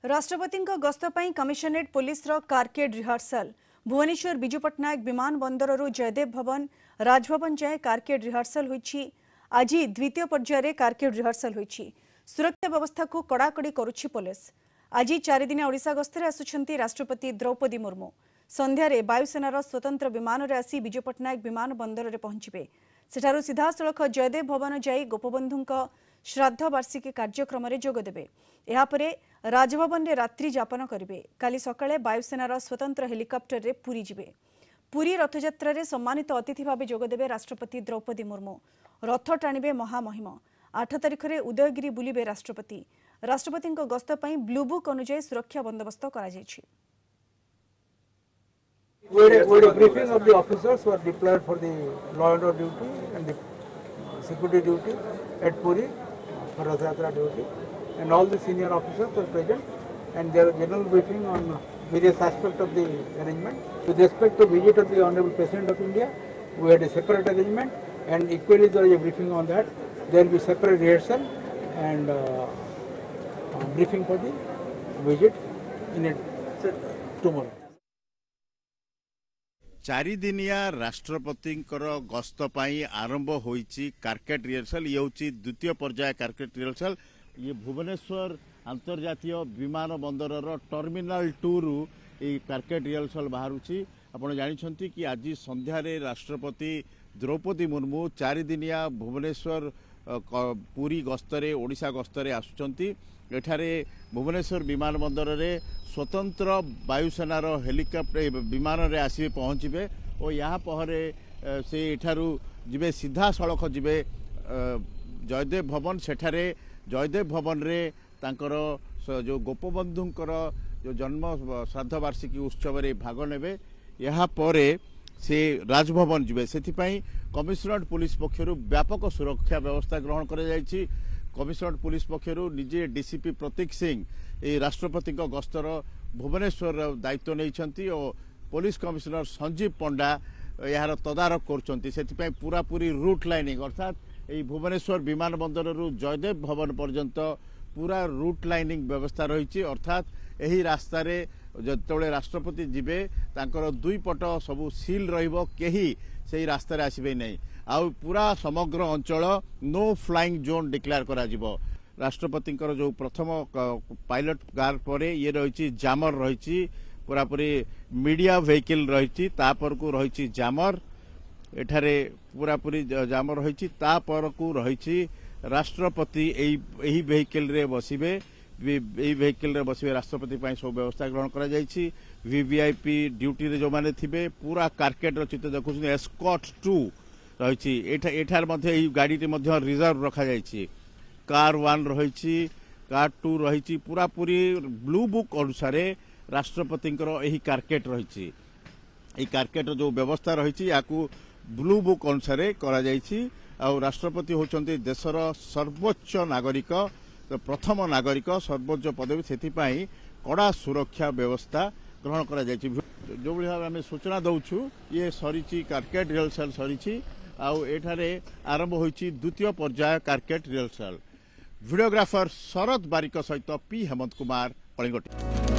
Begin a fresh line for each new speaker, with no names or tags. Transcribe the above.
राष्ट्रपति गस्त पर commissionerate police carcade rehearsal Bhubaneswar Biju Patnaik विमान बंदर जयदेव भवन राजभवन जाए कारकेड रिहर्सल होईछि। आज द्वितीय पर्यायर कारकेड रिहर्सल होईछि। सुरक्षा व्यवस्था को कड़ाकड़ी करुछि पुलिस। आज 4 दिन ओडिशा गस्तर आसुछंती राष्ट्रपति द्रौपदी मुर्मू। संध्यारे वायुसेनार स्वतंत्र विमान रे आसी विजु पट्टनायक विमान बंदर रे पहुंचबे। सेठारु सीधासलख जयदेव भवन जाई गोपबंधुंक श्राद्ध वार्षिकी कार्यक्रम में जोगदेवे। यापरे राजभवन रे रात्रि जापन करेंगे। काली सकाळे वायुसेनार स्वतंत्र हेलिकप्टर रे पुरी जिबे। पुरी रथयात्रा रे सम्मानित अतिथि भाव जोगदेवे राष्ट्रपति द्रौपदी मुर्मू। रथ टाणिबे महामहिम। 8 तारिख में उदयगिरी बुलिबे राष्ट्रपति। राष्ट्रपति गस्त पर ब्लू बुक अनुଯାयी सुरक्षा बंदोबस्त करा जायछि।
We had a briefing of the officers who are deployed for the law and order duty and the security duty at Puri for Rath Yatra duty, and all the senior officers were present, and there was general briefing on various aspects of the arrangement. With respect to visit of the Honorable President of India, we had a separate arrangement, and equally there was a briefing on that. There will be separate rehearsal and briefing for the visit in it tomorrow.
4 दिनिया राष्ट्रपति गस्त पाई आरंभ होईची कारकेट rehearsal. ये होची द्वितीय पर्याय कारकेट rehearsal. ये भुवनेश्वर अंतर्जातीय विमान बंदर टर्मिनाल 2 रु ये कारकेट रिहर्सल बाहरुची। आपण जानिछंती कि आज संध्यारे राष्ट्रपति द्रौपदी मुर्मू 4 दिनिया भुवनेश्वर पुरी गस्तरे ओडिशा गस्तरे आसुचंती। एठारे भुवनेश्वर विमान बंदर रे स्वतंत्र वायुसेनार हेलिकप्टर विमान रे आसी पहुँचे और यहाँ पहरे से एठारू जिबे सीधा सड़क जिबे जयदेव भवन। सेठारे जयदेव भवन रे तांकर जो गोपबंधुंकर जो जन्म श्राद्ध वार्षिकी उत्सव रे भाग नेबे। यहाँ परे से राजभवन जिबे। सेथिपाई कमिशनरेट पुलिस पक्षरु व्यापक सुरक्षा व्यवस्था ग्रहण करा जायछि। कमिशनरेट पुलिस पक्षरु निजे डीसीपी प्रतीक सिंह ए राष्ट्रपति गस्तर भुवनेश्वर दायित्व नहीं और पुलिस कमिशनर संजीव पंडा यार तदारख कर पूरापूरी रूट लाइनिंग अर्थात ये भुवनेश्वर विमान बंदर जयदेव भवन पर्यंत पूरा रूट लाइनिंग व्यवस्था रही। अर्थात यही रास्तार जो राष्ट्रपति जीवे तांकर 2 पट सबू सील रहिबो, केही से रास्तार आसबे नहीं। आउ पूरा समग्र अंचल नो फ्लाइंग जोन डिक्लेयर करा जिवो। राष्ट्रपति जो प्रथम पायलट कार पर ये रही जामर रही पूरापूरी मीडिया वेहिकल रही तापर को रही जामर एठारे पूरापूरी जामर रही तापर को रही राष्ट्रपति यही वेहिकल रे बसिबे। यही वेहिकल रे बसिबे राष्ट्रपति सब व्यवस्था ग्रहण करा जायछि। वीवीआईपी ड्यूटी रे जो माने थिबे पूरा कारकेट चित्र देखु एस्कॉर्ट 2 रही। एठार मध्य गाड़ी रिजर्व रखा जायछि। कार 1 रही कार 2 रही पूरापूरी ब्लू बुक अनुसार राष्ट्रपति यही कारकेट रही। कारकेट जो व्यवस्था रही ब्लू बुक अनुसार करा जायछि। आउ राष्ट्रपति होचंती देशर सर्वोच्च नागरिक, प्रथम नागरिक, सर्वोच्च पदवी। सेथिपाई कड़ा सुरक्षा व्यवस्था ग्रहण करा जायछि। जो भाव आम सूचना दौछु ये सरी कारकेट रिहर्सल सरी आउ एठारे आरंभ होईछि द्वितीय पर्याय कारकेट रिहर्सल। वीडियोग्राफर शरद बारिक सहित पी हेमंत कुमार कलिंग।